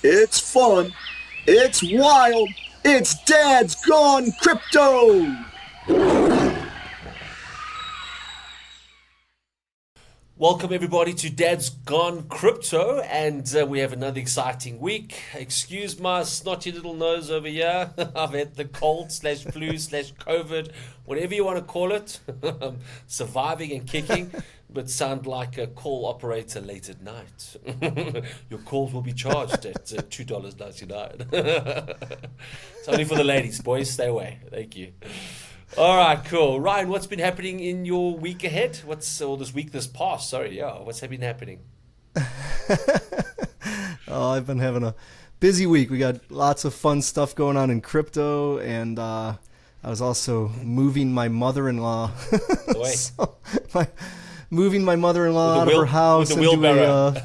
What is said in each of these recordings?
It's fun. It's wild. It's Dad's Gone Crypto. Welcome everybody to Dad's Gone Crypto, and we have another exciting week. Excuse my snotty little nose over here. I've had the cold slash flu slash COVID, whatever you want to call it. I'm surviving and kicking, but sound like a call operator late at night. Your calls will be charged at $2.99. It's only for the ladies, boys. Stay away. Thank you. All right, cool. Ryan, what's been happening in your week ahead? This past? Sorry, yeah. What's been happening? Oh, I've been having a busy week. We got lots of fun stuff going on in crypto, and I was also moving my mother-in-law. Moving my mother-in-law out of her house into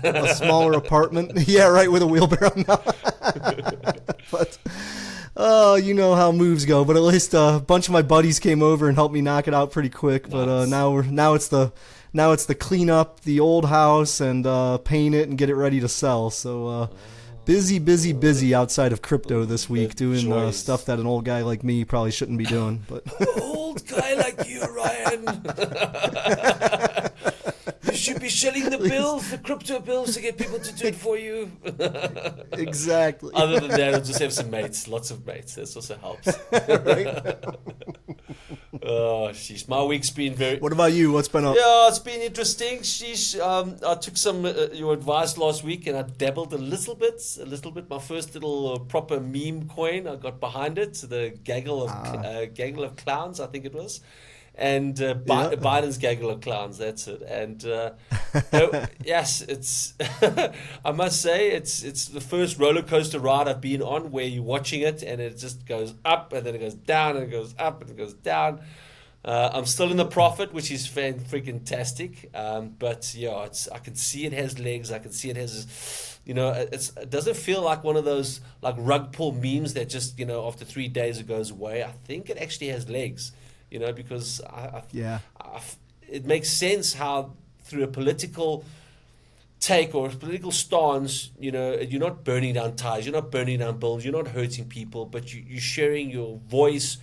a smaller apartment. Yeah, right, with a wheelbarrow now. But oh, you know how moves go. But at least a bunch of my buddies came over and helped me knock it out pretty quick. Nice. But now it's the clean up the old house and paint it and get it ready to sell. So busy outside of crypto this week, doing stuff that an old guy like me probably shouldn't be doing. But old guy like you, Ryan. You should be shelling the bills, the crypto bills, to get people to do it for you. Exactly. Other than that, I'll just have some mates, lots of mates. That also helps. Oh, sheesh. My week's been very... What about you? What's been up? Yeah, it's been interesting. Sheesh. I took some your advice last week and I dabbled a little bit. My first little proper meme coin, I got behind it. The gaggle of clowns, I think it was. And Biden's gaggle of clowns, that's it. And yes, it's I must say it's the first roller coaster ride I've been on where you're watching it and it just goes up and then it goes down and it goes up and it goes down. I'm still in the profit, which is freaking-tastic. But yeah, I can see it has legs. I can see it has, it doesn't feel like one of those like rug pull memes that just after 3 days it goes away. I think it actually has legs. Because it makes sense how through a political take or a political stance, you're not burning down ties, you're not burning down buildings, you're not hurting people, but you're sharing your voice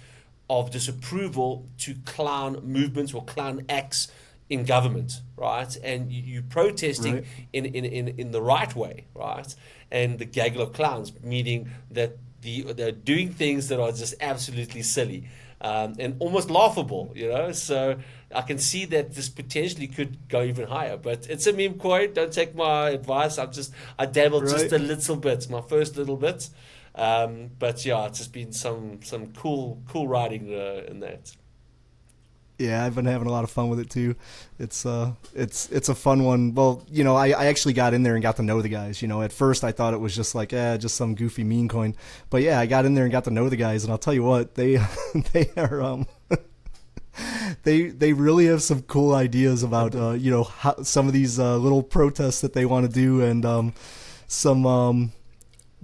of disapproval to clown movements or clown acts in government, right? And you're protesting in the right way, right? And the gaggle of clowns, meaning that they're doing things that are just absolutely silly. And almost laughable, So I can see that this potentially could go even higher. But it's a meme coin. Don't take my advice. I dabbled just a little bit, my first little bit. But yeah, it's just been some cool riding in that. Yeah, I've been having a lot of fun with it too. It's a fun one. Well, I actually got in there and got to know the guys. At first I thought it was just like, just some goofy meme coin. But yeah, I got in there and got to know the guys, and I'll tell you what, they are they really have some cool ideas about how some of these little protests that they want to do, and some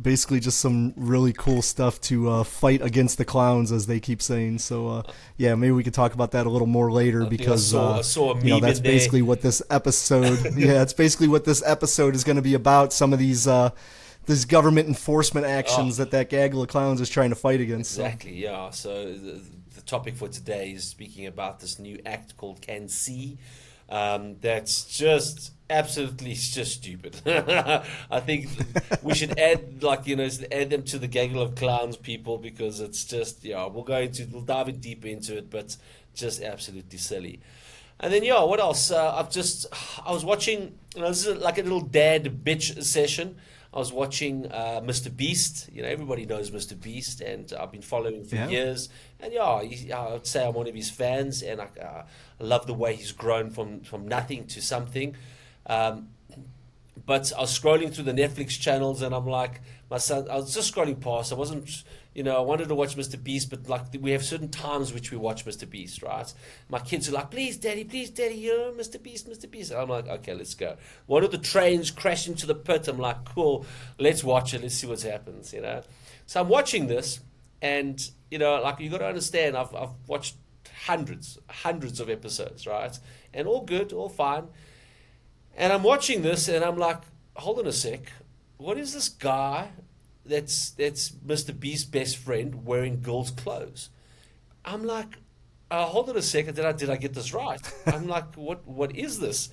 basically just some really cool stuff to fight against the clowns, as they keep saying. So yeah, maybe we could talk about that a little more later, because I saw a meme that's basically what this episode it's basically what this episode is going to be about, some of these government enforcement actions that gaggle of clowns is trying to fight against. Exactly. Yeah, so the topic for today is speaking about this new act called CanSee. That's just absolutely just stupid. I think we should add them to the gaggle of clowns, people, because it's just we'll dive in deeper into it, but just absolutely silly. And then what else? I was watching. This is like a little dad bitch session. I was watching Mr. Beast. Everybody knows Mr. Beast, and I've been following him for years. And I would say I'm one of his fans, and I love the way he's grown from nothing to something. But I was scrolling through the Netflix channels, and I'm like, my son, I was just scrolling past. I wasn't, I wanted to watch Mr. Beast, but like we have certain times which we watch Mr. Beast, right? My kids are like, please, daddy, Mr. Beast, Mr. Beast. And I'm like, okay, let's go. One of the trains crashed into the pit. I'm like, cool, let's watch it. Let's see what happens, So I'm watching this, and, you got to understand, I've watched hundreds of episodes, right? And all good, all fine. And I'm watching this, and I'm like, hold on a sec. what is this guy that's Mr. Beast's best friend wearing girls' clothes? I'm like, hold on a second, did I get this right? I'm like, what is this?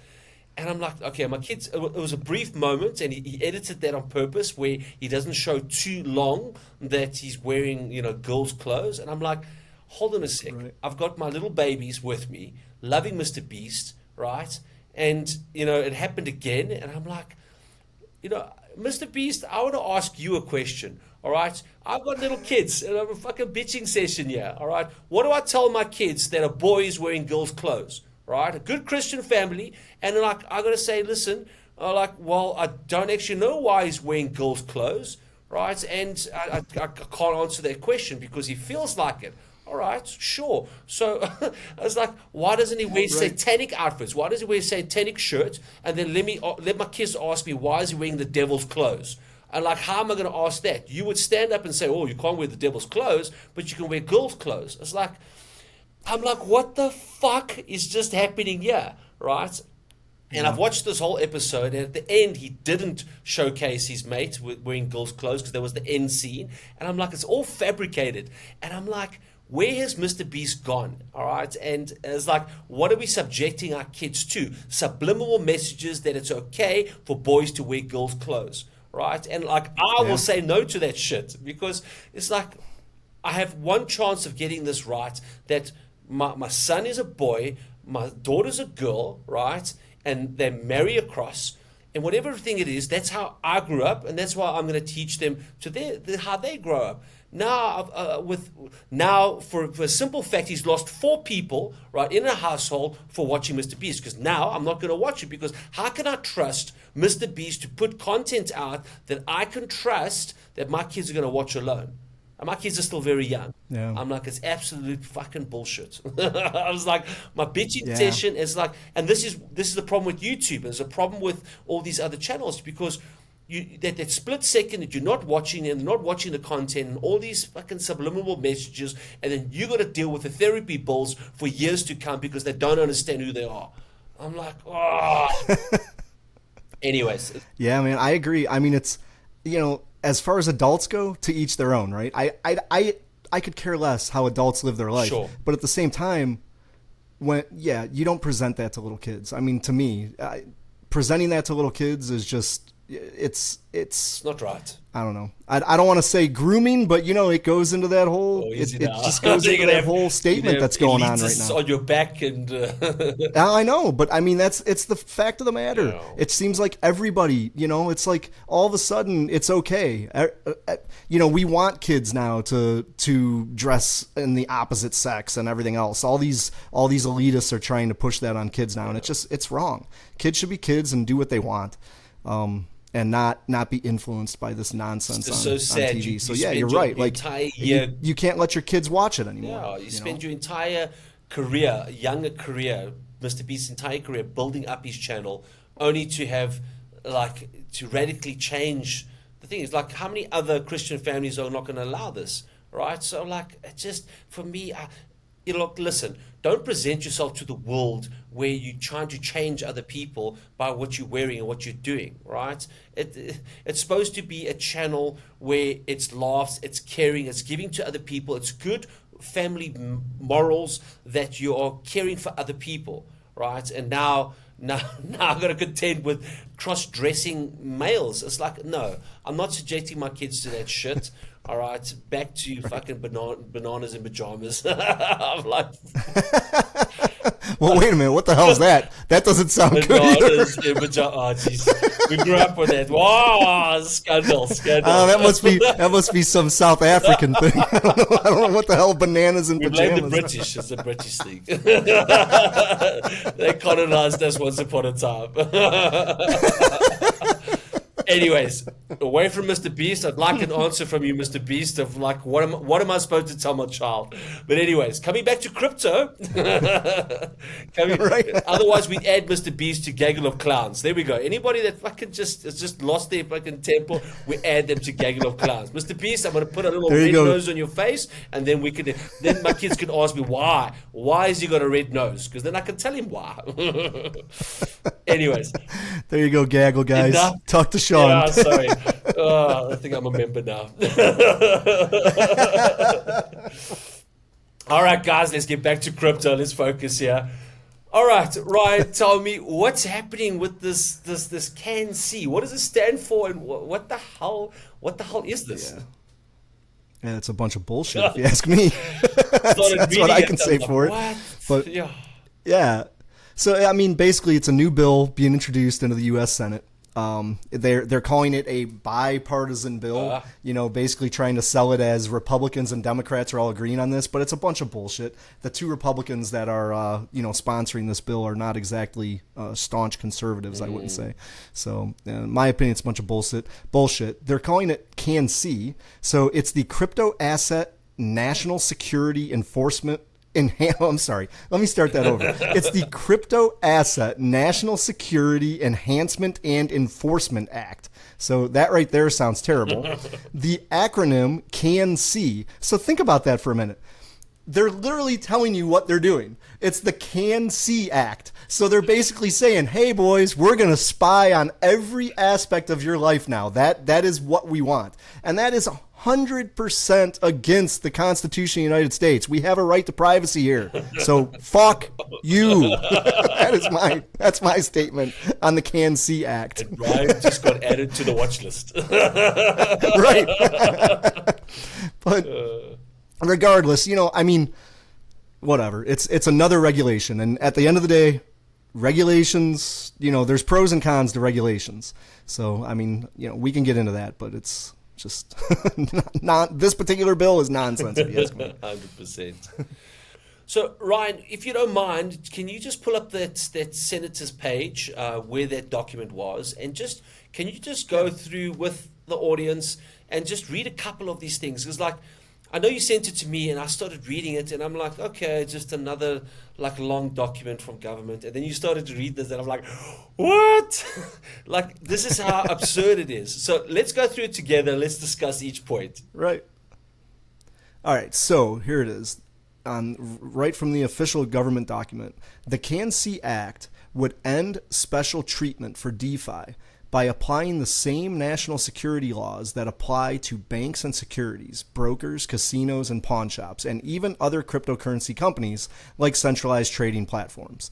And I'm like, okay, my kids, it was a brief moment, and he edited that on purpose where he doesn't show too long that he's wearing, girls' clothes. And I'm like, hold on a sec. Right. I've got my little babies with me, loving Mr. Beast, right? And, it happened again. And I'm like, Mr. Beast, I want to ask you a question, all right? I've got little kids, and I'm a fucking bitching session here, all right? What do I tell my kids that a boy is wearing girls' clothes? Right, a good Christian family, and like I gotta say, listen, well, I don't actually know why he's wearing girls' clothes, right? And I can't answer that question because he feels like it. All right, sure. So I was like, why doesn't he wear satanic outfits? Why does he wear satanic shirts? And then let my kids ask me, why is he wearing the devil's clothes? And like, how am I going to ask that? You would stand up and say, oh, you can't wear the devil's clothes, but you can wear girls' clothes. It's like, I'm like, what the fuck is just happening here, right? And I've watched this whole episode, and at the end, he didn't showcase his mate wearing girls' clothes because there was the end scene. And I'm like, it's all fabricated. And I'm like, where has Mr. Beast gone? All right. And it's like, what are we subjecting our kids to? Subliminal messages that it's okay for boys to wear girls' clothes, right? And like, I will say no to that shit because it's like, I have one chance of getting this right, that my son is a boy, my daughter's a girl, right? And they marry across, and whatever thing it is, that's how I grew up, and that's why I'm going to teach them to how they grow up. Now, for a simple fact, he's lost 4 people, right, in a household for watching Mr. Beast, because now I'm not going to watch it, because how can I trust Mr. Beast to put content out that I can trust that my kids are going to watch alone? And my kids are still very young. Yeah. I'm like, it's absolute fucking bullshit. I was like, my bitching session is like, and this is the problem with YouTube. There's a problem with all these other channels, because that split second that you're not watching and not watching the content and all these fucking subliminal messages, and then you got to deal with the therapy bills for years to come because they don't understand who they are. I'm like, oh. Anyways. Yeah, man, I agree. I mean, it's, as far as adults go, to each their own, right? I could care less how adults live their life. Sure. But at the same time, you don't present that to little kids. I mean, to me, presenting that to little kids is just, it's not right. I don't know. I don't want to say grooming, but it goes into that whole. It just goes into that whole statement that's going on right now. On your back and. I know, but I mean it's the fact of the matter. Yeah. It seems like everybody, it's like all of a sudden it's okay. We want kids now to dress in the opposite sex and everything else. All these elitists are trying to push that on kids now, and it's wrong. Kids should be kids and do what they want. And not be influenced by this nonsense on TV. So yeah, you're right. Like you can't let your kids watch it anymore. Yeah, you spend your entire career, younger career, Mr. Beast's entire career, building up his channel, only to have to radically change the thing. It's like, how many other Christian families are not going to allow this, right? So it just, for me, listen, don't present yourself to the world where you're trying to change other people by what you're wearing and what you're doing, right? It's supposed to be a channel where it's laughs, it's caring, it's giving to other people, it's good family morals that you are caring for other people, right? And now I'm going to contend with cross-dressing males. It's like, no, I'm not subjecting my kids to that shit. All right, back to fucking bananas in pajamas. I'm like, well, wait a minute. What the hell is that? That doesn't sound good either. Bananas in pajamas. Oh, jeez. We grew up with that. Wow, scandal. Oh, that must be some South African thing. I don't know what the hell bananas in pajamas. We blame the British. It's the British thing. They colonized us once upon a time. Anyways, away from Mr. Beast, I'd like an answer from you, Mr. Beast, of like, what am I supposed to tell my child? But anyways, coming back to crypto. Otherwise, we add Mr. Beast to Gaggle of Clowns. There we go. Anybody that fucking has just lost their fucking temple, we add them to Gaggle of Clowns. Mr. Beast, I'm going to put a little red nose on your face, and then then my kids can ask me why. Why has he got a red nose? Because then I can tell him why. Anyways. There you go, Gaggle, guys. Talk to Sean. Yeah, sorry. I think I'm a member now. All right, guys, let's get back to crypto. Let's focus here. All right, Ryan, tell me what's happening with this CanSee. What does it stand for, and what the hell is this? Yeah. Yeah, it's a bunch of bullshit, if you ask me. Started That's reading what I it, can I'm say like, for it. what? But Yeah. yeah, so I mean, basically, it's a new bill being introduced into the U.S. Senate. They're calling it a bipartisan bill. Basically trying to sell it as Republicans and Democrats are all agreeing on this, but it's a bunch of bullshit. The two Republicans that are sponsoring this bill are not exactly staunch conservatives, I wouldn't say. So, in my opinion, it's a bunch of bullshit. They're calling it CanSee, so it's the Crypto Asset National Security Enforcement. I'm sorry. Let me start that over. It's the Crypto Asset National Security Enhancement and Enforcement Act. So that right there sounds terrible. The acronym CanSee. So think about that for a minute. They're literally telling you what they're doing. It's the CanSee Act. So they're basically saying, hey, boys, we're going to spy on every aspect of your life now. That is what we want. And that is 100% against the Constitution of the United States. We have a right to privacy here. So fuck you. That's my statement on the CanSee Act. And Ryan just got added to the watch list. Right. But regardless, whatever. It's another regulation. And at the end of the day, regulations, there's pros and cons to regulations. So, we can get into that, but it's just not this particular bill is nonsense, if you ask me. 100%. So, Ryan, if you don't mind, can you just pull up that senator's page where that document was, and can you just go through with the audience and just read a couple of these things? Because, I know you sent it to me, and I started reading it, and I'm like, okay, just another long document from government. And then you started to read this, and I'm like, what? This is how absurd it is. So let's go through it together. Let's discuss each point. Right. All right. So here it is, right from the official government document. The CanSee Act would end special treatment for DeFi by applying the same national security laws that apply to banks and securities, brokers, casinos, and pawn shops, and even other cryptocurrency companies like centralized trading platforms.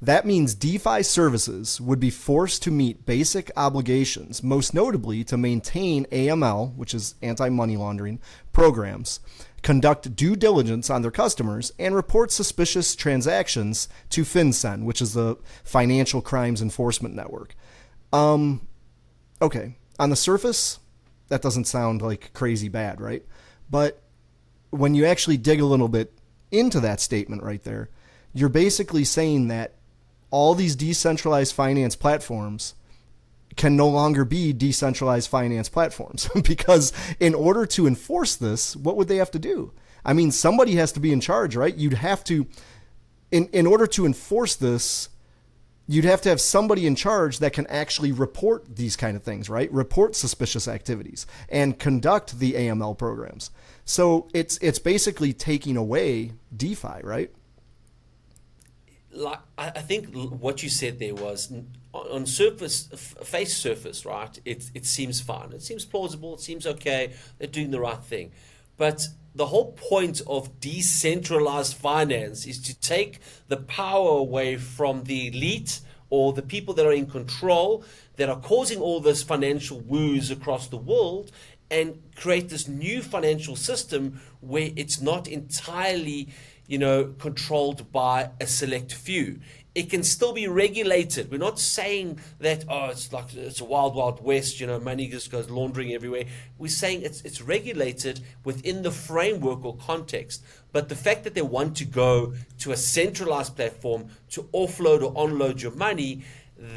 That means DeFi services would be forced to meet basic obligations, most notably to maintain AML, which is anti-money laundering, programs, conduct due diligence on their customers, and report suspicious transactions to FinCEN, which is the Financial Crimes Enforcement Network. Okay. On the surface, that doesn't sound like crazy bad, right? But when you actually dig a little bit into that statement right there, you're basically saying that all these decentralized finance platforms can no longer be decentralized finance platforms because in order to enforce this, what would they have to do? Somebody has to be in charge, right? You'd have to, in order to enforce this, you'd have to have somebody in charge that can actually report these kind of things, right? Report suspicious activities and conduct the AML programs. So it's basically taking away DeFi, right? I think what you said there was on face surface, right? It seems fine. It seems plausible. It seems okay. They're doing the right thing. But the whole point of decentralized finance is to take the power away from the elite or the people that are in control that are causing all this financial woes across the world and create this new financial system where it's not entirely, controlled by a select few. It can still be regulated. We're not saying that, it's a wild, wild west, money just goes laundering everywhere. We're saying it's regulated within the framework or context. But the fact that they want to go to a centralized platform to offload or onload your money,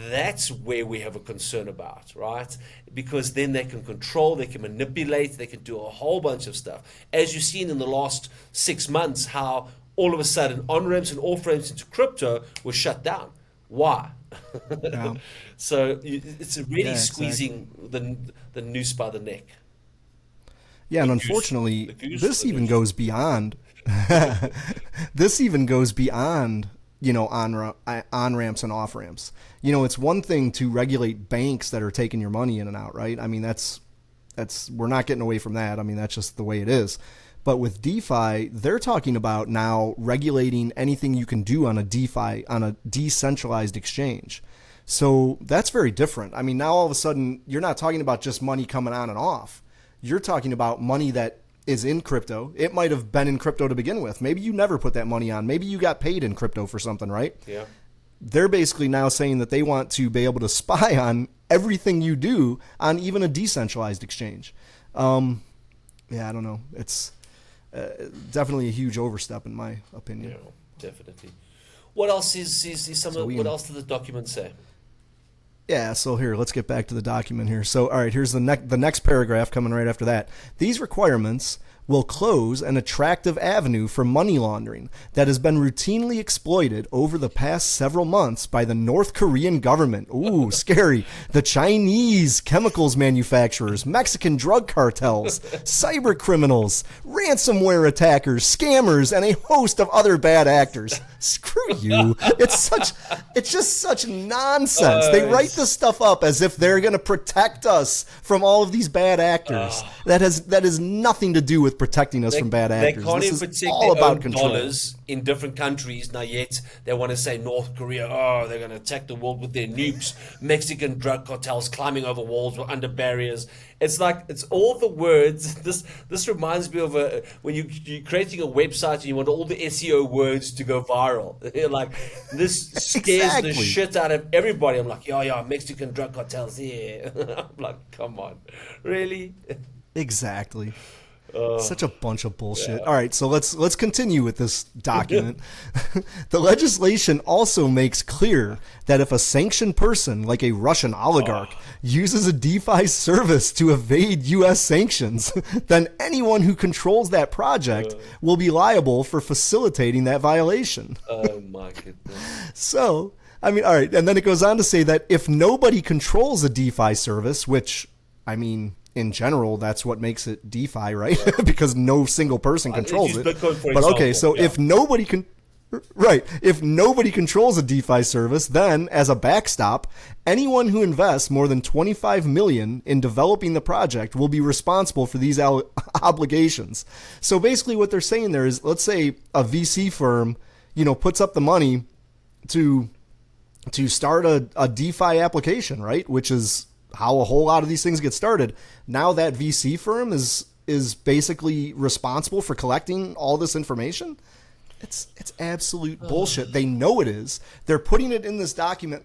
that's where we have a concern about, right? Because then they can control, they can manipulate, they can do a whole bunch of stuff. As you've seen in the last 6 months, how all of a sudden on-ramps and off-ramps into crypto were shut down. Why? Yeah. So it's really squeezing exactly. the noose by the neck. Yeah, and unfortunately, this even goes beyond. This even goes beyond, on-ramps and off-ramps. It's one thing to regulate banks that are taking your money in and out, right? That's we're not getting away from that. I mean, that's just the way it is. But with DeFi, they're talking about now regulating anything you can do on a DeFi, on a decentralized exchange. So that's very different. I mean, now all of a sudden, you're not talking about just money coming on and off. You're talking about money that is in crypto. It might have been in crypto to begin with. Maybe you never put that money on. Maybe you got paid in crypto for something, right? Yeah. They're basically now saying that they want to be able to spy on everything you do on even a decentralized exchange. Yeah, I don't know. It's definitely a huge overstep in my opinion. Yeah, definitely. What else what else did the document say? Yeah, so here, let's get back to the document here. So, all right, here's the next paragraph coming right after that. These requirements will close an attractive avenue for money laundering that has been routinely exploited over the past several months by the North Korean government. Ooh, scary. The Chinese chemicals manufacturers, Mexican drug cartels, cyber criminals, ransomware attackers, scammers, and a host of other bad actors. Screw you. It's just such nonsense. They write this stuff up as if they're going to protect us from all of these bad actors. That has nothing to do with protecting us from bad actors. They can't this even is protect all their about own control. dollars in different countries. Now, yet they want to say North Korea, oh, they're going to attack the world with their nukes. Mexican drug cartels climbing over walls or under barriers. It's like, it's all the words. This reminds me of when you're creating a website and you want all the SEO words to go viral. Like, this scares the shit out of everybody. I'm like, yeah, Mexican drug cartels here. I'm like, come on. Really? Exactly. Such a bunch of bullshit. Yeah. All right, so let's continue with this document. The legislation also makes clear that if a sanctioned person, like a Russian oligarch, uses a DeFi service to evade U.S. sanctions, then anyone who controls that project will be liable for facilitating that violation. Oh, my goodness. So, I mean, all right, and then it goes on to say that if nobody controls a DeFi service, which, I mean, in general, that's what makes it DeFi, right? Because no single person controls it. But okay, so if nobody can, if nobody controls a DeFi service, then as a backstop, anyone who invests more than $25 million in developing the project will be responsible for these obligations. So basically, what they're saying there is, let's say a VC firm, puts up the money to start a DeFi application, right? Which is how a whole lot of these things get started. Now that VC firm is basically responsible for collecting all this information. It's absolute bullshit. They know it is. They're putting it in this document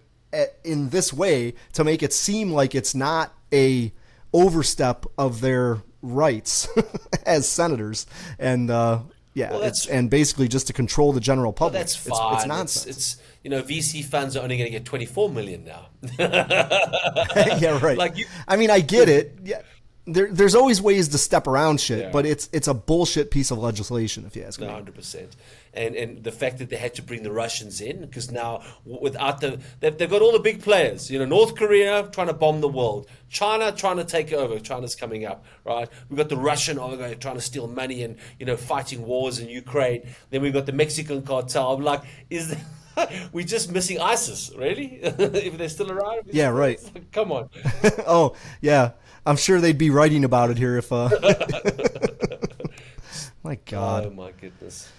in this way to make it seem like it's not a overstep of their rights as senators. And and basically just to control the general public. Well, that's fine. It's nonsense. It's VC funds are only going to get 24 million now. Yeah, right. I mean, I get it. Yeah, there's always ways to step around shit, but it's a bullshit piece of legislation, if you ask me. 100%. And the fact that they had to bring the Russians in, because now without they've got all the big players. North Korea trying to bomb the world, China trying to take over. China's coming up, right? We've got the Russian oligarch trying to steal money and fighting wars in Ukraine. Then we've got the Mexican cartel. I'm like, we're just missing ISIS, really? If they're still around? Yeah, right. Like, come on. Oh, yeah. I'm sure they'd be writing about it here if... My God. Oh, my goodness.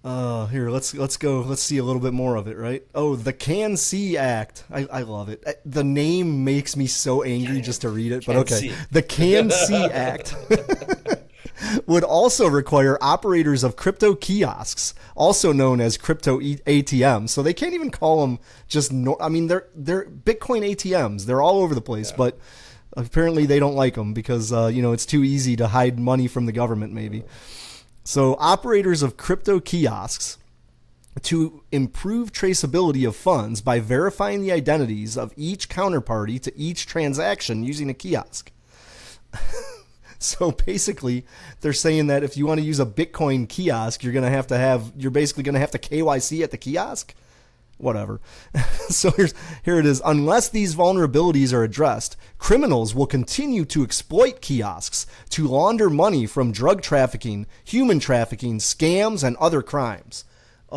Here, let's go. Let's see a little bit more of it, right? Oh, the CanSee Act. I love it. The name makes me so angry just to read it, but okay. The CanSee Act would also require operators of crypto kiosks, also known as crypto ATMs. So they can't even call them just they're Bitcoin ATMs. They're all over the place, but apparently they don't like them because it's too easy to hide money from the government maybe. So operators of crypto kiosks to improve traceability of funds by verifying the identities of each counterparty to each transaction using a kiosk. So basically, they're saying that if you want to use a Bitcoin kiosk, you're basically going to have to KYC at the kiosk. Whatever. So here it is. Unless these vulnerabilities are addressed, criminals will continue to exploit kiosks to launder money from drug trafficking, human trafficking, scams, and other crimes.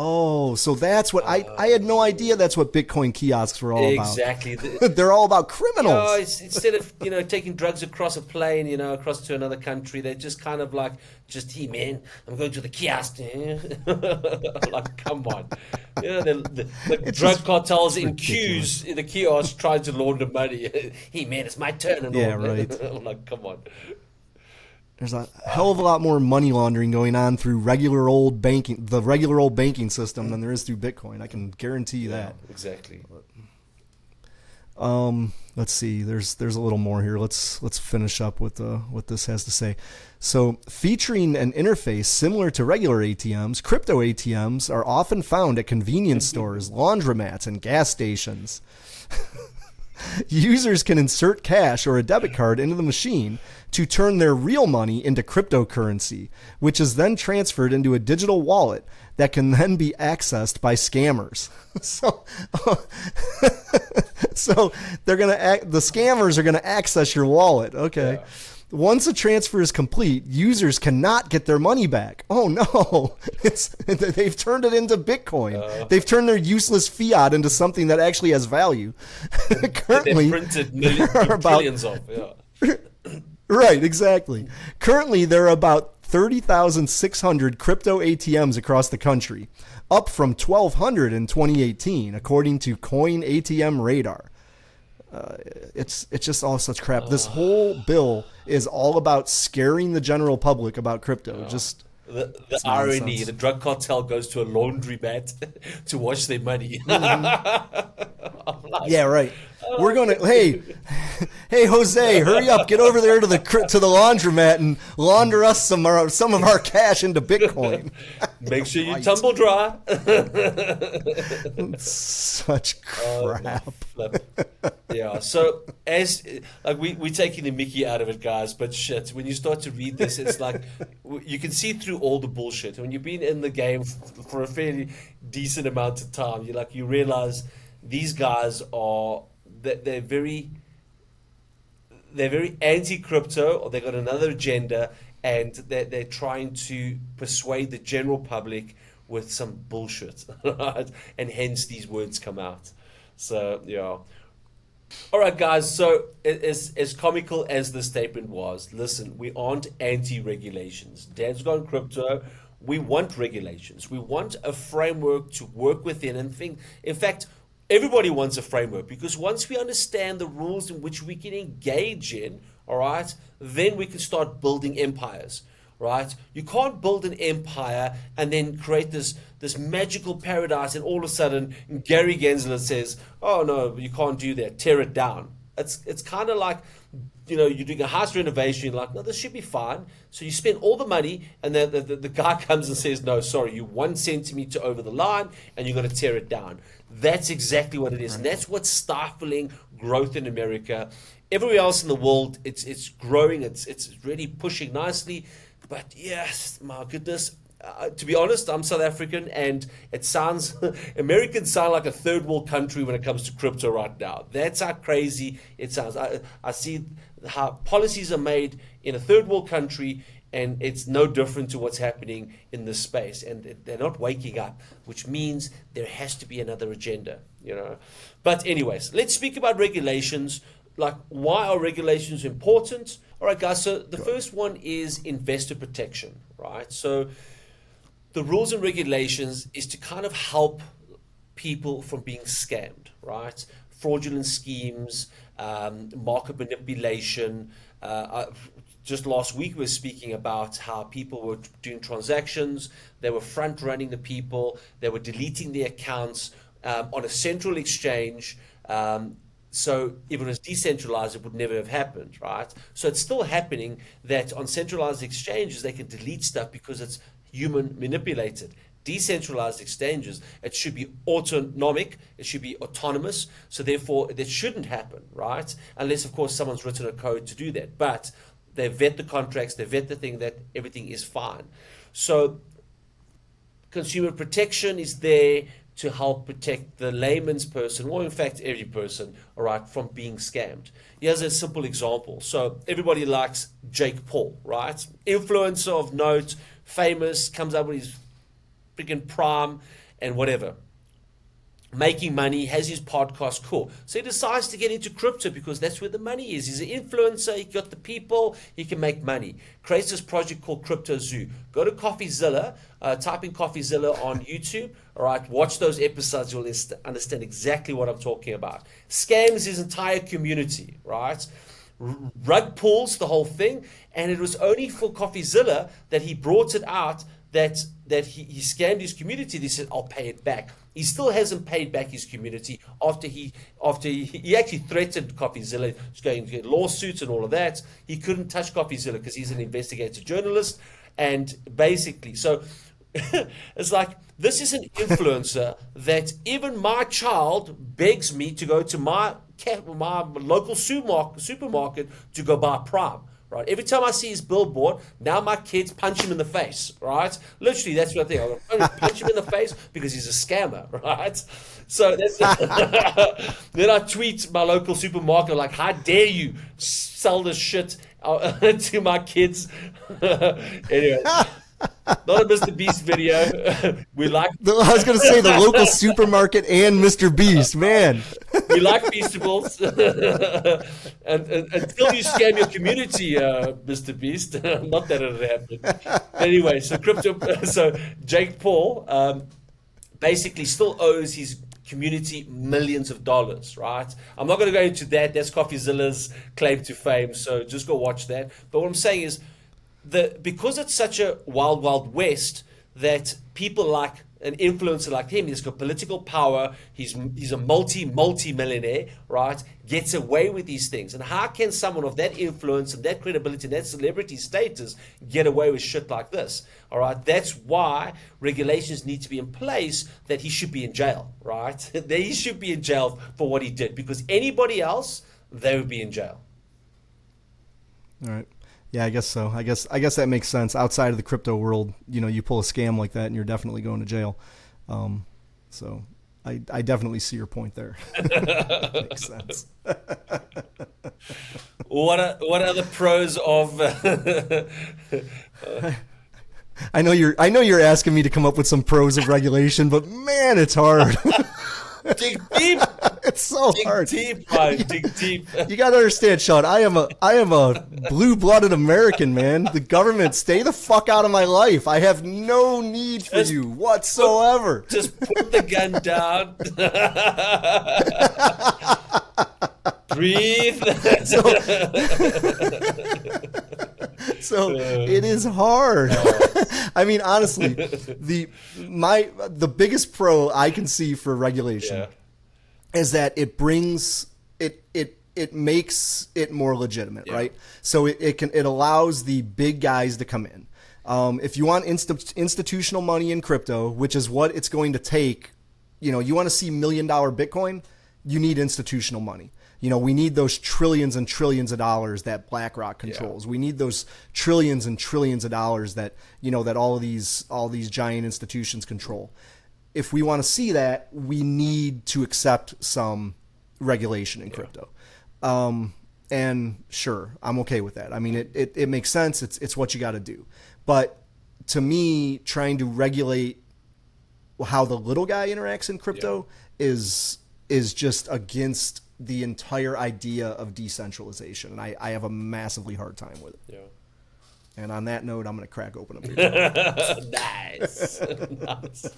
Oh, so that's what I had no idea that's what Bitcoin kiosks were all about. Exactly. They're all about criminals. Instead of taking drugs across a plane, across to another country, they're just kind of like, hey man, I'm going to the kiosk. Like, come on, the drug cartels in queues in the kiosk trying to launder money. Hey man, it's my turn. And Yeah, all. right. I'm like, come on. There's a hell of a lot more money laundering going on through the regular old banking system than there is through Bitcoin. I can guarantee you that. Exactly. Let's see. There's a little more here. Let's finish up with what this has to say. So, featuring an interface similar to regular ATMs, crypto ATMs are often found at convenience stores, laundromats, and gas stations. Users can insert cash or a debit card into the machine to turn their real money into cryptocurrency, which is then transferred into a digital wallet that can then be accessed by scammers. So the scammers are gonna access your wallet. Okay. Yeah. Once a transfer is complete, users cannot get their money back. Oh no, they've turned it into Bitcoin. They've turned their useless fiat into something that actually has value. Currently, they printed billions of. Yeah. Right, exactly. Currently, there are about 30,600 crypto ATMs across the country, up from 1,200 in 2018, according to Coin ATM Radar. It's just all such crap. This whole bill is all about scaring the general public about crypto. Just the irony: nonsense. The drug cartel goes to a laundromat to wash their money. Yeah, right. We're gonna hey Jose, hurry up, get over there to the laundromat and launder us some of our cash into Bitcoin. Make sure you tumble dry. Such crap. Yeah. So as like we're taking the Mickey out of it, guys, but shit, when you start to read this, it's like you can see through all the bullshit. When you've been in the game for a fairly decent amount of time, you realize these guys are they're very anti-crypto, or they got another agenda, and they're trying to persuade the general public with some bullshit, right? And hence these words come out. So yeah. All right, guys. So as comical as the statement was, listen, we aren't anti-regulations. Dad's gone crypto. We want regulations. We want a framework to work within and think. In fact, everybody wants a framework, because once we understand the rules in which we can engage in, all right, then we can start building empires, right? You can't build an empire and then create this magical paradise, and all of a sudden Gary Gensler says, oh no, you can't do that, tear it down. It's kind of like, you're doing a house renovation, you're like, no, this should be fine. So you spend all the money, and then the guy comes and says, no, sorry, you're 1 centimeter over the line, and you're going to tear it down. That's exactly what it is. Right. And that's what's stifling growth in America. Everywhere else in the world, it's growing, it's really pushing nicely. But yes, my goodness, to be honest, I'm South African, and it sounds, Americans sound like a third world country when it comes to crypto right now. That's how crazy it sounds. I see how policies are made in a third world country, and it's no different to what's happening in this space. And they're not waking up, which means there has to be another agenda, But anyways, let's speak about regulations. Like, why are regulations important? All right, guys, so the first one is investor protection, right? So the rules and regulations is to kind of help people from being scammed, right? Fraudulent schemes, market manipulation. Just last week we were speaking about how people were doing transactions, they were front running the people, they were deleting their accounts on a central exchange. So if it was decentralized, it would never have happened, right? So it's still happening that on centralized exchanges, they can delete stuff because it's human manipulated. Decentralized exchanges, it should be autonomic, it should be autonomous, so therefore that shouldn't happen, right? Unless, of course, someone's written a code to do that. But they vet the contracts, they vet the thing that everything is fine. So consumer protection is there to help protect the layman's person, or in fact every person, all right, from being scammed. Here's a simple example. So everybody likes Jake Paul, right? Influencer of note, famous, comes up with his freaking prime, and whatever. Making money, has his podcast, cool. So he decides to get into crypto because that's where the money is. He's an influencer, he got the people, he can make money. Creates this project called Crypto Zoo. Go to CoffeeZilla, type in CoffeeZilla on YouTube, all right, watch those episodes, you'll understand exactly what I'm talking about. Scams his entire community, right? Rug pulls the whole thing, and it was only for CoffeeZilla that he brought it out that he scammed his community. They said, I'll pay it back. He still hasn't paid back his community after he actually threatened CoffeeZilla. He's going to get lawsuits and all of that. He couldn't touch CoffeeZilla because he's an investigative journalist. And basically, so it's like, this is an influencer that even my child begs me to go to my local supermarket to go buy Prime. Right. Every time I see his billboard, now my kids punch him in the face. Right. Literally, that's what I think. I'm going to punch him in the face because he's a scammer. Right. So that's then I tweet my local supermarket like, "How dare you sell this shit to my kids?" Anyway. Not a Mr. Beast video. We like. I was going to say the local supermarket and Mr. Beast, man. We like Feastables. and until you scam your community, Mr. Beast. Not that it happened. Anyway, so Jake Paul basically still owes his community millions of dollars, right? I'm not going to go into that. That's CoffeeZilla's claim to fame. So just go watch that. But what I'm saying is, because it's such a wild, wild west that people like an influencer like him, he's got political power, he's a multi-millionaire, right, gets away with these things. And how can someone of that influence and that credibility and that celebrity status get away with shit like this? All right, that's why regulations need to be in place that he should be in jail, right? That he should be in jail for what he did, because anybody else, they would be in jail. All right. Yeah, I guess so. I guess that makes sense. Outside of the crypto world, you pull a scam like that and you're definitely going to jail. So I definitely see your point there. Makes sense. What are the pros of? I know you're asking me to come up with some pros of regulation, but man, it's hard. Dig deep. It's so hard. Dig deep, man. Dig deep. You got to understand, Sean. I am a blue-blooded American, man. The government, stay the fuck out of my life. I have no need for you whatsoever. Just put the gun down. Breathe. So it is hard. I mean, honestly, the biggest pro I can see for regulation is that it brings it makes it more legitimate, right? So it allows the big guys to come in. If you want institutional money in crypto, which is what it's going to take, you want to see $1 million Bitcoin, you need institutional money. We need those trillions and trillions of dollars that BlackRock controls. We need those trillions and trillions of dollars that, that all these giant institutions control. If we want to see that, we need to accept some regulation in crypto. And sure, I'm okay with that. I mean, it makes sense. It's what you got to do. But to me, trying to regulate how the little guy interacts in crypto is just against the entire idea of decentralization. And I have a massively hard time with it. Yeah. And on that note, I'm going to crack open a beer. Nice. Nice.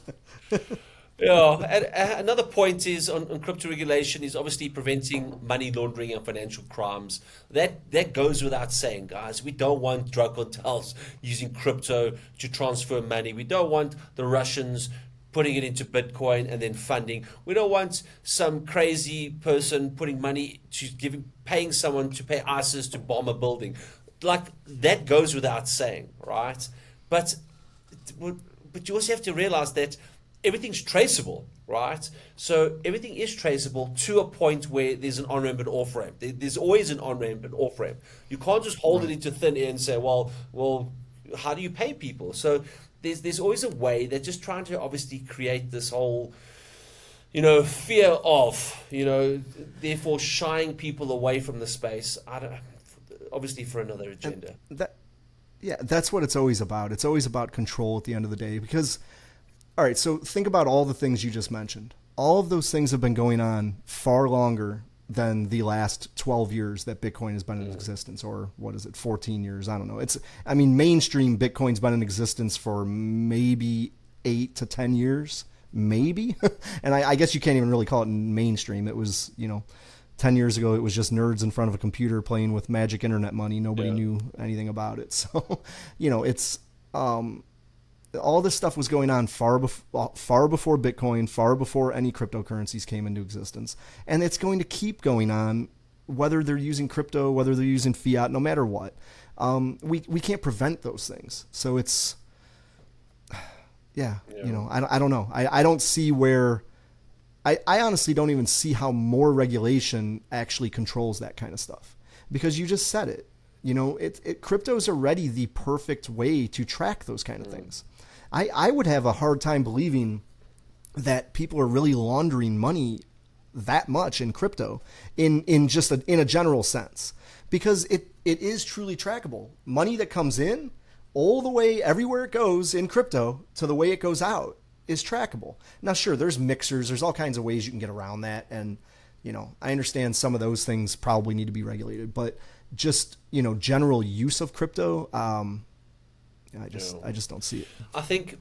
And another point is on crypto regulation is obviously preventing money laundering and financial crimes. That goes without saying, guys. We don't want drug cartels using crypto to transfer money. We don't want the Russians putting it into Bitcoin and then funding. We don't want some crazy person putting money to paying someone to pay ISIS to bomb a building. Like, that goes without saying, right? But you also have to realize that everything's traceable, right? So everything is traceable to a point where there's an on-ramp and off-ramp. There's always an on-ramp and off-ramp. You can't just hold it into thin air and say, well, how do you pay people? So there's always a way. They're just trying to obviously create this whole, fear of, therefore shying people away from the space. Obviously for another agenda. That's what it's always about. It's always about control at the end of the day. Because, all right, so think about all the things you just mentioned. All of those things have been going on far longer than the last 12 years that Bitcoin has been in existence, or what is it, 14 years? I don't know. Mainstream Bitcoin's been in existence for maybe 8 to 10 years, maybe. And I guess you can't even really call it mainstream. It was, 10 years ago, it was just nerds in front of a computer playing with magic internet money. Nobody knew anything about it. So, it's, all this stuff was going on far before Bitcoin, far before any cryptocurrencies came into existence. And it's going to keep going on, whether they're using crypto, whether they're using fiat, no matter what. We can't prevent those things. So it's, I don't know. I don't see where, I honestly don't even see how more regulation actually controls that kind of stuff. Because you just said it. Crypto is already the perfect way to track those kind of things. I would have a hard time believing that people are really laundering money that much in crypto in a general sense, because it is truly trackable. Money that comes in all the way everywhere it goes in crypto to the way it goes out is trackable. Now, sure, there's mixers, there's all kinds of ways you can get around that. And, I understand some of those things probably need to be regulated, but just, general use of crypto, I just don't see it. I think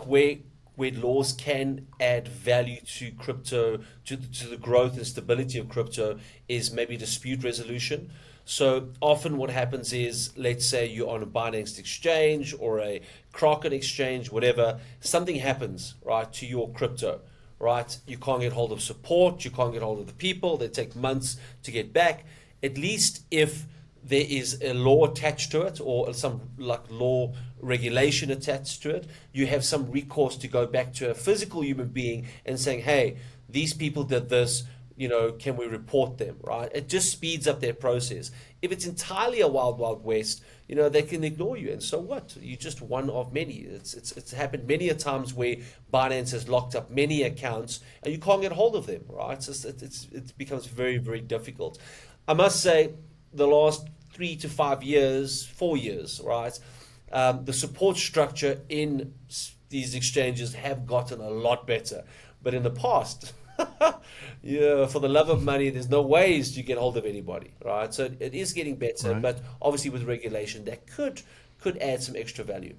where laws can add value to crypto, to the growth and stability of crypto, is maybe dispute resolution. So often what happens is, let's say you're on a Binance exchange or a Kraken exchange, whatever, something happens, right, to your crypto, right? You can't get hold of support, you can't get hold of the people, they take months to get back. At least if there is a law attached to it, or some law regulation attached to it, you have some recourse to go back to a physical human being and saying, hey, these people did this, can we report them, right? It just speeds up their process. If it's entirely a wild, wild west, they can ignore you. And so what? You're just one of many. It's happened many a times where Binance has locked up many accounts and you can't get hold of them, right? It becomes very, very difficult. I must say, the last 3 to 5 years, 4 years, right? The support structure in these exchanges have gotten a lot better. But in the past, for the love of money, there's no ways to get hold of anybody, right? So it is getting better, right. But obviously with regulation, that could add some extra value.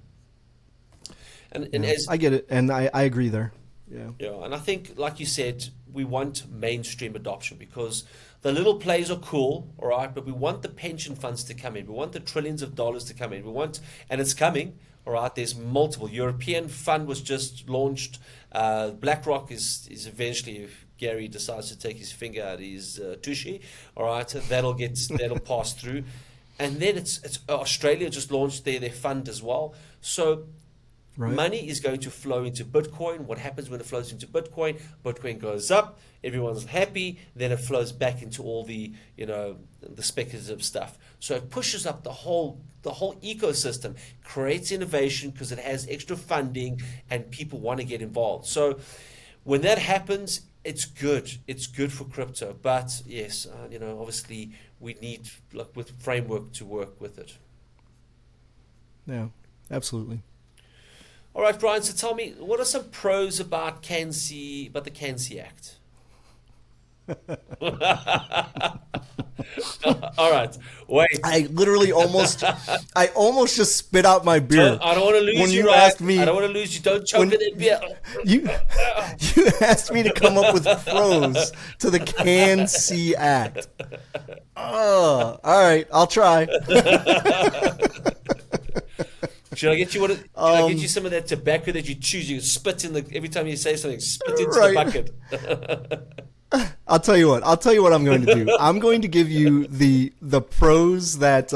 And as I get it, and I agree there. Yeah, and I think, like you said, we want mainstream adoption because the little plays are cool, all right, but we want the pension funds to come in. We want the trillions of dollars to come in. And it's coming, all right. There's multiple. European fund was just launched. BlackRock is eventually, if Gary decides to take his finger out his tushy, all right, that'll pass through. And then it's Australia just launched their fund as well. So money is going to flow into Bitcoin. What happens when it flows into Bitcoin? Bitcoin goes up, everyone's happy, then it flows back into all the the speculative stuff. So it pushes up the whole ecosystem, creates innovation because it has extra funding and people want to get involved. So when that happens, it's good. It's good for crypto. But yes, obviously we need with framework to work with it. Yeah, absolutely. All right, Brian, so tell me, what are some pros about the CanSee Act? All right, wait. I literally almost just spit out my beer. I don't want to lose when you, you asked me. I don't want to lose you. Don't choke it in beer. You asked me to come up with pros to the CanSee Act. Oh, all right, I'll try. Should I get you I get you some of that tobacco that you choose? You spit in every time you say something. Spit into the bucket. I'll tell you what I'm going to do. I'm going to give you the pros that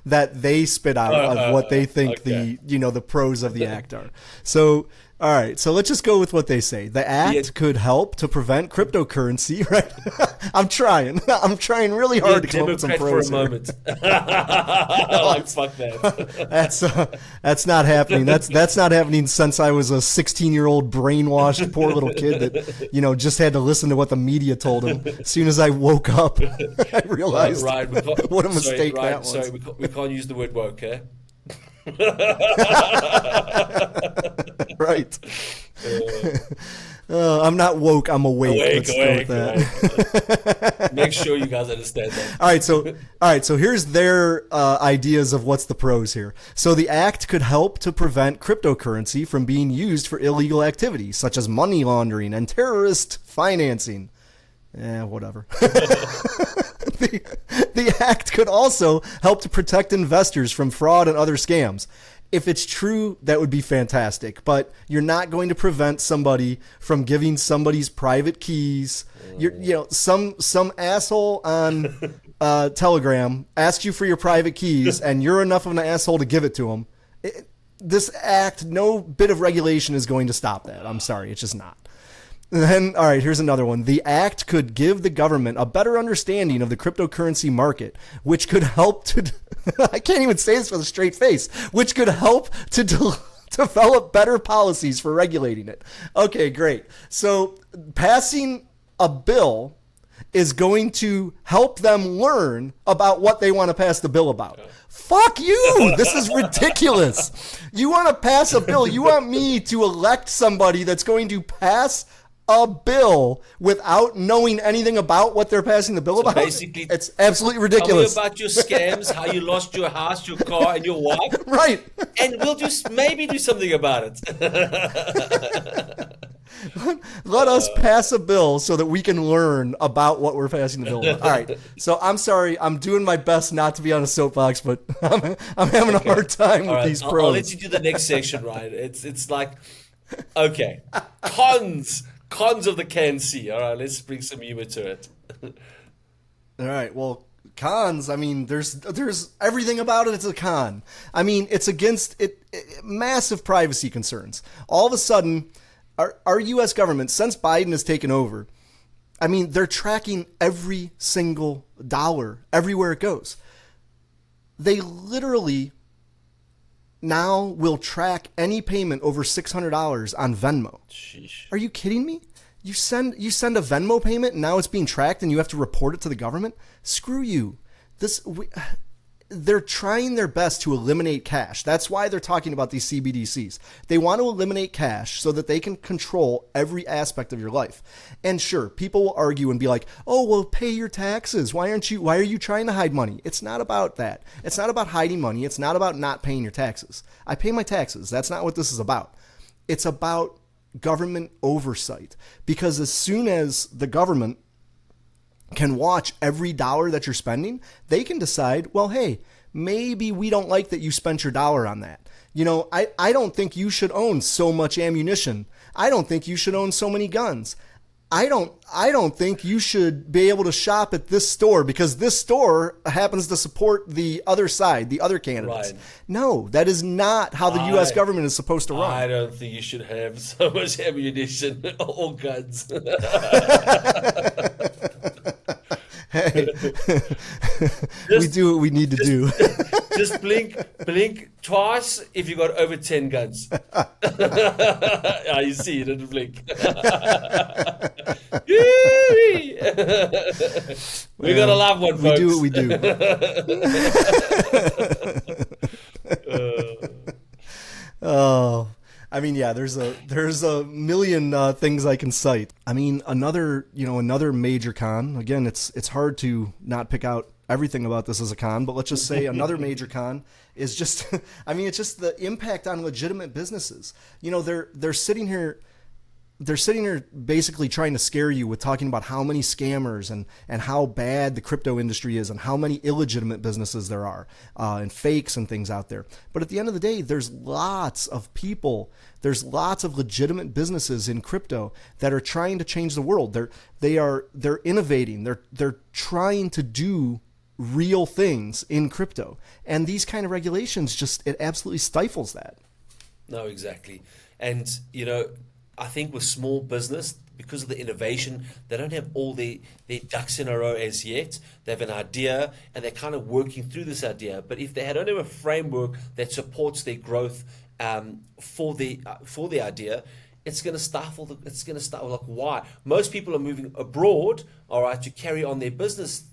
they spit out of what they think the pros of the act are. So all right, so let's just go with what they say. The act could help to prevent cryptocurrency, right? I'm trying really hard to come up with some pros for a moment. Fuck that. That's not happening. That's not happening since I was a 16-year-old brainwashed poor little kid that just had to listen to what the media told him. As soon as I woke up, I realized what a mistake that was. Sorry, we can't use the word woke, eh? Right. I'm not woke. I'm awake. Awake, Let's go with that. awake. Make sure you guys understand that. All right. So here's their ideas of what's the pros here. So the act could help to prevent cryptocurrency from being used for illegal activities such as money laundering and terrorist financing. Whatever. The act could also help to protect investors from fraud and other scams. If it's true, that would be fantastic. But you're not going to prevent somebody from giving somebody's private keys. Some asshole on Telegram asks you for your private keys, and you're enough of an asshole to give it to him. This act, no bit of regulation is going to stop that. I'm sorry, it's just not. And then, all right, here's another one. The act could give the government a better understanding of the cryptocurrency market, which could help to, I can't even say this with a straight face, which could help to develop better policies for regulating it. Okay, great. So passing a bill is going to help them learn about what they want to pass the bill about. Fuck you! This is ridiculous. You want to pass a bill. You want me to elect somebody that's going to pass a bill without knowing anything about what they're passing the bill about? Basically, it's absolutely ridiculous. Tell me about your scams, how you lost your house, your car, and your wife. Right. And we'll just maybe do something about it. Let us pass a bill so that we can learn about what we're passing the bill about. All right. So I'm sorry. I'm doing my best not to be on a soapbox, but I'm having a hard time with these pros. I'll let you do the next section, Ryan. It's like, okay, cons of the CanSee. All right, let's bring some humor to it. All right. Well, cons. I mean, there's everything about it. It's a con. I mean, it's against massive privacy concerns. All of a sudden, our U.S. government, since Biden has taken over, I mean, they're tracking every single dollar everywhere it goes. They literally now will track any payment over $600 on Venmo. Sheesh. Are you kidding me? You send a Venmo payment and now it's being tracked and you have to report it to the government? Screw you. They're trying their best to eliminate cash. That's why they're talking about these CBDCs. They want to eliminate cash so that they can control every aspect of your life. And sure, people will argue and be like, "Oh, well, pay your taxes. Why are you trying to hide money?" It's not about that. It's not about hiding money. It's not about not paying your taxes. I pay my taxes. That's not what this is about. It's about government oversight. Because as soon as the government can watch every dollar that you're spending, they can decide, well, hey, maybe we don't like that you spent your dollar on that. I don't think you should own so much ammunition. I don't think you should own so many guns. I don't think you should be able to shop at this store because this store happens to support the other side, the other candidates. Right. No, that is not how the U.S. government is supposed to run. I don't think you should have so much ammunition or guns. Hey, we do what we need to do. Just blink twice if you got over 10 guns. You see, you didn't blink. We're going to love one, folks. We do what we do. Oh, I mean, yeah, there's a million things I can cite. I mean, another major con. Again, it's hard to not pick out everything about this as a con, but let's just say another major con is just, I mean, it's just the impact on legitimate businesses. They're sitting here basically trying to scare you with talking about how many scammers and how bad the crypto industry is and how many illegitimate businesses there are and fakes and things out there. But at the end of the day, there's lots of people, there's lots of legitimate businesses in crypto that are trying to change the world. They're innovating. They're trying to do real things in crypto. And these kind of regulations it absolutely stifles that. No, exactly. And, I think with small business, because of the innovation, they don't have all their ducks in a row as yet. They have an idea and they're kind of working through this idea. But if they don't have a framework that supports their growth for the idea, it's going to stifle. Like, why? Most people are moving abroad, all right, to carry on their business,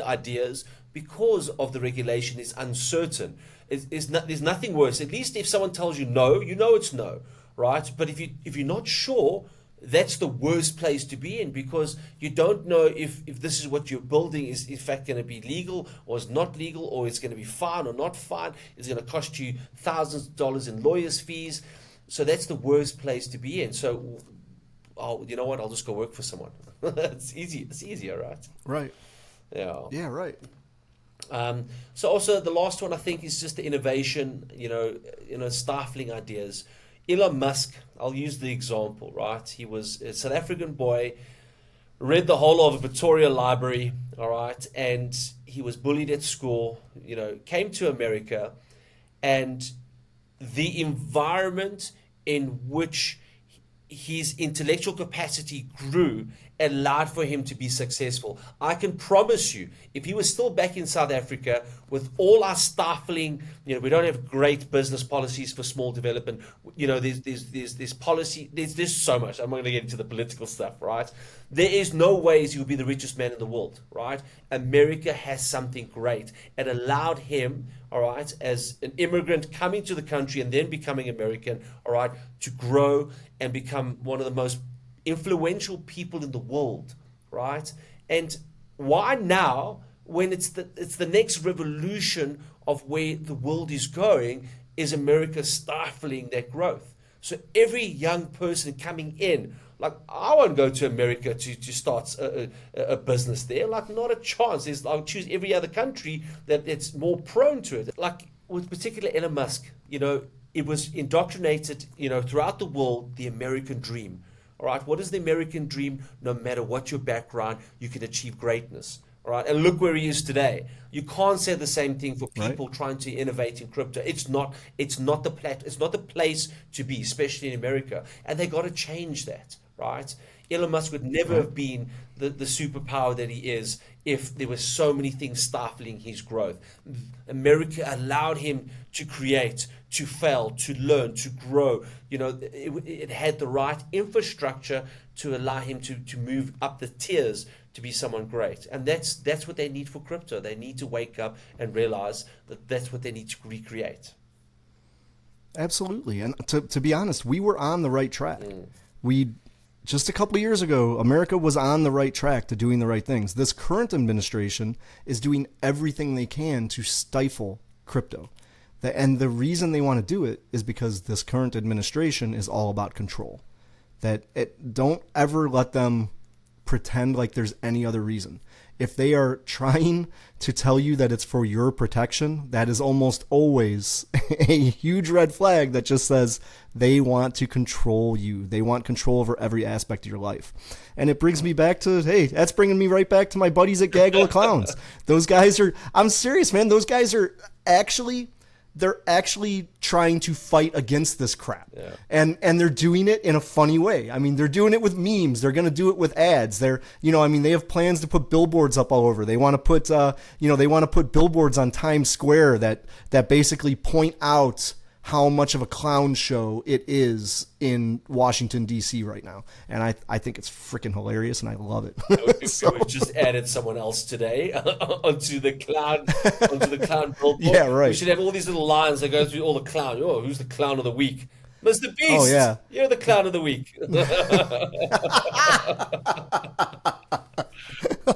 ideas because of the regulation is uncertain. There's nothing worse. At least if someone tells you no, it's no. right? But if you're not sure, that's the worst place to be in, because you don't know if this is what you're building is in fact going to be legal or is not legal, or it's going to be fine or not fine. It's going to cost you thousands of dollars in lawyers' fees. So that's the worst place to be in. So, you know what? I'll just go work for someone. It's easy. It's easier, right? Right. Yeah. Yeah, right. So also the last one I think is just the innovation, stifling ideas. Elon Musk, I'll use the example, right? He was a South African boy, read the whole of Pretoria Library, all right, and he was bullied at school, came to America, and the environment in which his intellectual capacity grew allowed for him to be successful. I can promise you, if he was still back in South Africa with all our stifling, we don't have great business policies for small development. There's policy, there's so much. I'm not going to get into the political stuff, right? There is no ways he would be the richest man in the world, right? America has something great. It allowed him, all right, as an immigrant coming to the country and then becoming American, all right, to grow and become one of the most influential people in the world, right? And why now, when it's the next revolution of where the world is going, is America stifling that growth? So every young person coming in, like, I won't go to America to start a business there. Like, not a chance. I'll choose every other country that's more prone to it. Like, with particular Elon Musk, it was indoctrinated, throughout the world, the American dream. All right, what is the American dream? No matter what your background, you can achieve greatness. All right, and look where he is today. You can't say the same thing for people trying to innovate in crypto. It's not the place to be, especially in America. And they got to change that, right? Elon Musk would never have been the superpower that he is if there were so many things stifling his growth. America allowed him to create, to fail, to learn, to grow. It had the right infrastructure to allow him to move up the tiers to be someone great. And that's what they need for crypto. They need to wake up and realize that that's what they need to recreate. Absolutely. And to be honest, we were on the right track. Just a couple of years ago, America was on the right track to doing the right things. This current administration is doing everything they can to stifle crypto. And the reason they want to do it is because this current administration is all about control. Don't ever let them pretend like there's any other reason. If they are trying to tell you that it's for your protection, that is almost always a huge red flag that just says they want to control you. They want control over every aspect of your life. And it brings me back to, that's bringing me right back to my buddies at Gaggle of Clowns. Those guys I'm serious, man. Those guys are they're actually trying to fight against this crap. Yeah. And they're doing it in a funny way. I mean, they're doing it with memes. They're going to do it with ads. They have plans to put billboards up all over. They want to put, put billboards on Times Square that basically point out how much of a clown show it is in Washington, D.C. right now. And I think it's freaking hilarious, and I love it. We've just added someone else today onto the clown billboard. Yeah, right. We should have all these little lines that go through all the clowns. Oh, who's the clown of the week? Mr. Beast. Oh, yeah. You're the clown of the week.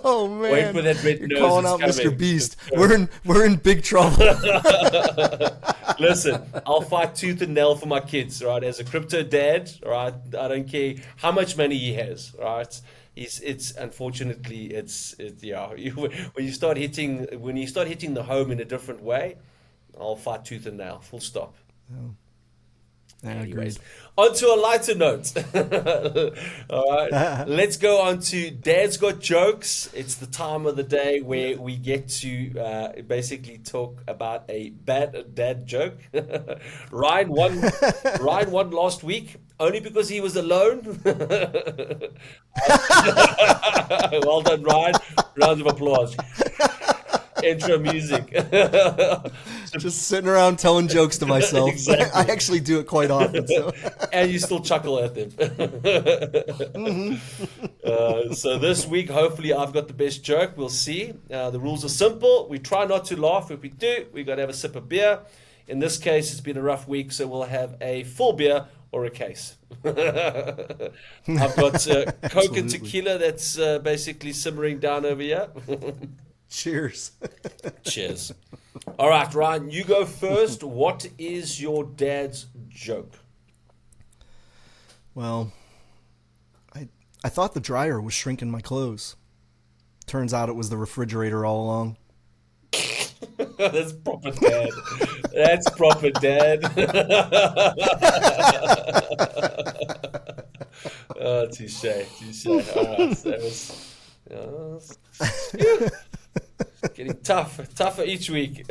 Oh man! Wait for that red nose. You're calling out coming. Mr. Beast. We're in big trouble. Listen, I'll fight tooth and nail for my kids, right? As a crypto dad, right? I don't care how much money he has, right? It's unfortunately when you start hitting the home in a different way, I'll fight tooth and nail. Full stop. Oh. Anyways, on to a lighter note. All right, let's go on to Dad's Got Jokes. It's the time of the day where we get to basically talk about a bad dad joke. Ryan won last week only because he was alone. Well done, Ryan. Round of applause. Intro music. Just sitting around telling jokes to myself. Exactly. I actually do it quite often. So. And you still chuckle at them. So this week, hopefully, I've got the best joke. We'll see. The rules are simple. We try not to laugh. If we do, we got to have a sip of beer. In this case, it's been a rough week, so we'll have a full beer or a case. I've got Coke and tequila that's basically simmering down over here. Cheers. Cheers. All right, Ryan, you go first. What is your dad's joke? Well, I thought the dryer was shrinking my clothes. Turns out it was the refrigerator all along. That's proper dad. That's proper dad. Oh, touche. All right, so that was getting tougher each week.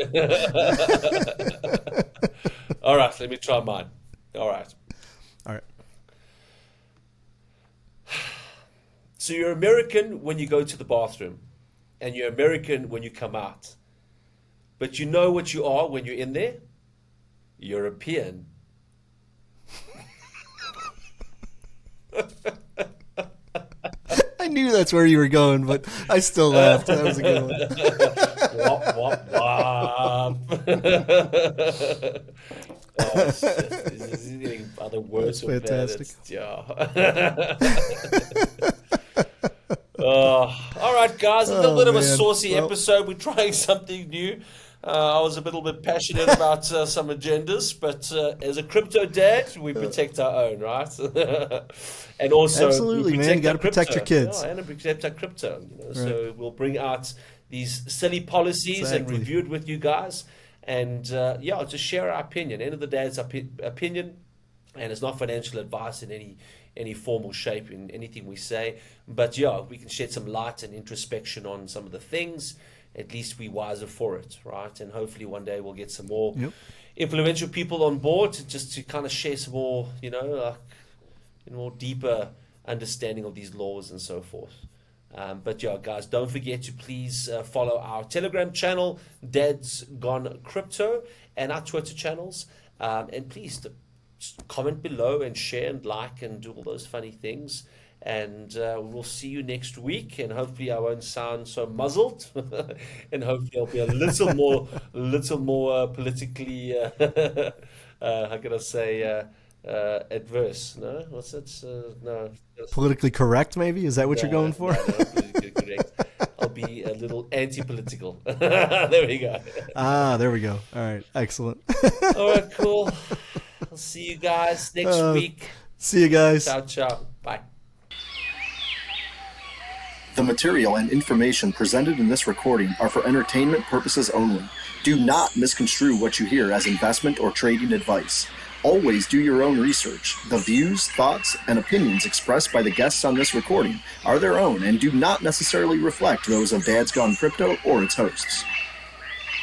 All right, let me try mine. All right. So you're American when you go to the bathroom, and you're American when you come out. But you know what you are when you're in there? European. I knew that's where you were going, but I still laughed. That was a good one. Wop, wop, wop. Oh, shit. Is he getting other words? That's fantastic. All right, guys. A little bit of a saucy Well, episode. We're trying something new. I was a little bit passionate about some agendas, but as a crypto dad, we protect our own, right? And also, absolutely, we man. You got to crypto. protect your kids. Yeah, and protect our crypto. Right. So we'll bring out these silly policies and review it with you guys. And just share our opinion. End of the day, it's our opinion, and it's not financial advice in any formal shape in anything we say. But we can shed some light and introspection on some of the things. At least we're wiser for it, right? And hopefully one day we'll get some more influential people on board to kind of share some more, more deeper understanding of these laws and so forth. But guys, don't forget to please follow our Telegram channel, Dad's Gone Crypto, and our Twitter channels. And please comment below and share and like and do all those funny things. And we'll see you next week. And hopefully I won't sound so muzzled. And hopefully I'll be a little more politically, how can I say, adverse. No? What's that? No. Politically correct, maybe? Is that what you're going for? No, politically correct. I'll be a little anti-political. There we go. There we go. All right. Excellent. All right, cool. I'll see you guys next week. See you guys. Ciao. Bye. The material and information presented in this recording are for entertainment purposes only. Do not misconstrue what you hear as investment or trading advice. Always do your own research. The views, thoughts, and opinions expressed by the guests on this recording are their own and do not necessarily reflect those of Dad's Gone Crypto or its hosts.